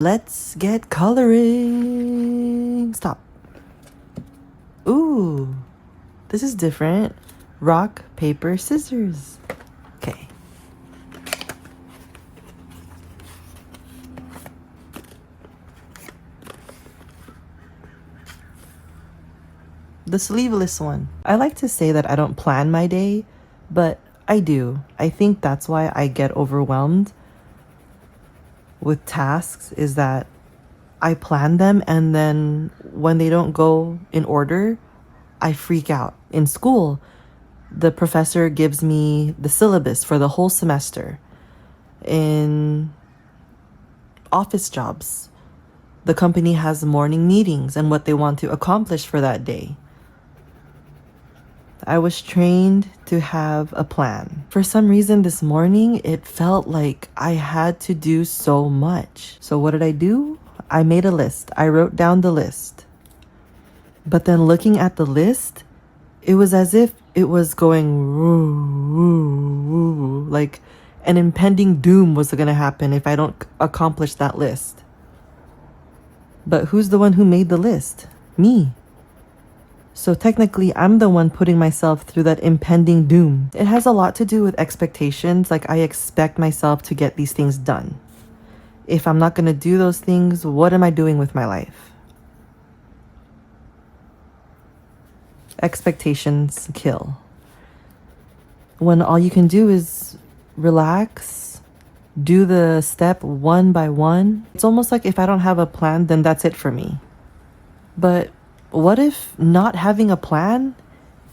Let's get coloring. Stop. Ooh, this is different. Rock, paper, scissors. Okay. The sleeveless one. I like to say that I don't plan my day, but I do. I think that's why I get overwhelmed with tasks, is that I plan them and then when they don't go in order, I freak out. In school, the professor gives me the syllabus for the whole semester. In office jobs, the company has morning meetings and what they want to accomplish for that day. I was trained to have a plan. For some reason this morning, it felt like I had to do so much. So what did I do? I made a list. I wrote down the list. But then looking at the list, it was as if it was going woo, woo, woo, like an impending doom was going to happen if I don't accomplish that list. But who's the one who made the list? Me. So technically, I'm the one putting myself through that impending doom. It has a lot to do with expectations. Like, I expect myself to get these things done. If I'm not going to do those things, what am I doing with my life? Expectations kill. When all you can do is relax, do the step one by one. It's almost like if I don't have a plan, then that's it for me. But what if not having a plan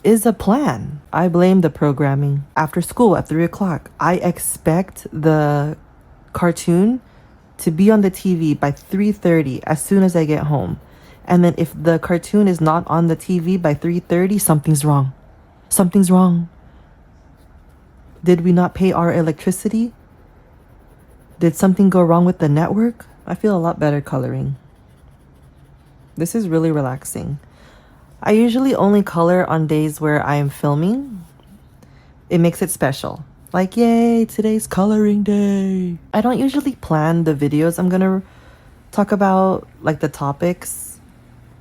is a plan? I blame the programming. After school at 3 o'clock, I expect the cartoon to be on the TV by 3:30 as soon as I get home. And then if the cartoon is not on the TV by 3:30, something's wrong. Something's wrong. Did we not pay our electricity? Did something go wrong with the network? I feel a lot better coloring. This is really relaxing. I usually only color on days where I am filming. It makes it special. Like, yay, today's coloring day. I don't usually plan the videos I'm gonna talk about, like the topics.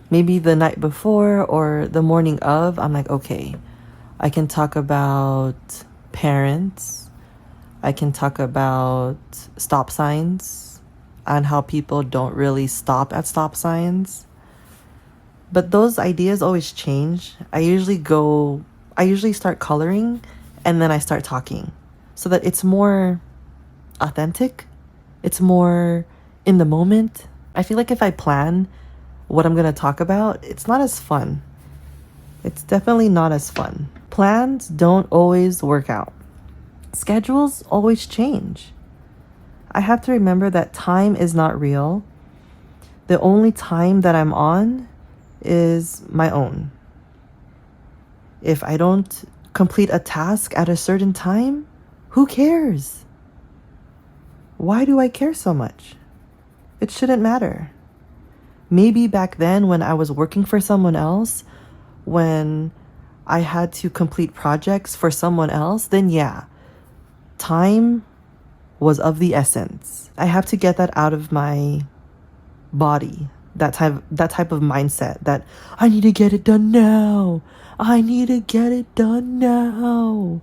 Maybe the night before or the morning of, I'm like, okay, I can talk about parents. I can talk about stop signs and how people don't really stop at stop signs. But those ideas always change. I usually start coloring and then I start talking so that it's more authentic. It's more in the moment. I feel like if I plan what I'm going to talk about, it's not as fun. It's definitely not as fun. Plans don't always work out. Schedules always change. I have to remember that time is not real. The only time that I'm on is my own. If I don't complete a task at a certain time, who cares? Why do I care so much? It shouldn't matter. Maybe back then when I was working for someone else, when I had to complete projects for someone else, then yeah, time was of the essence. I have to get that out of my body. That type of mindset that I need to get it done now. I need to get it done now.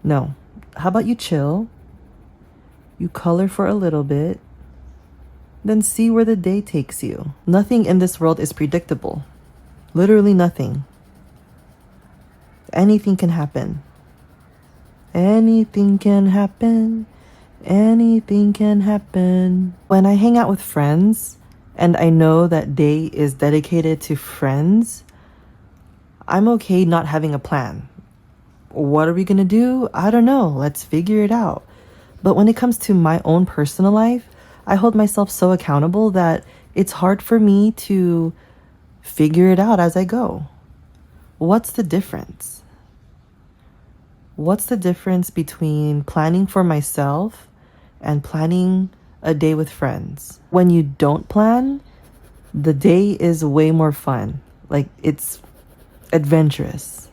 No. How about you chill? You color for a little bit. Then see where the day takes you. Nothing in this world is predictable. Literally nothing. Anything can happen. Anything can happen. Anything can happen. When I hang out with friends, and I know that day is dedicated to friends, I'm okay not having a plan. What are we gonna do? I don't know. Let's figure it out. But when it comes to my own personal life, I hold myself so accountable that it's hard for me to figure it out as I go. What's the difference? What's the difference between planning for myself and planning a day with friends? When you don't plan, the day is way more fun. Like, it's adventurous.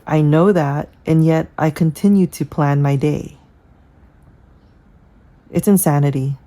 I know that, and yet I continue to plan my day. It's insanity.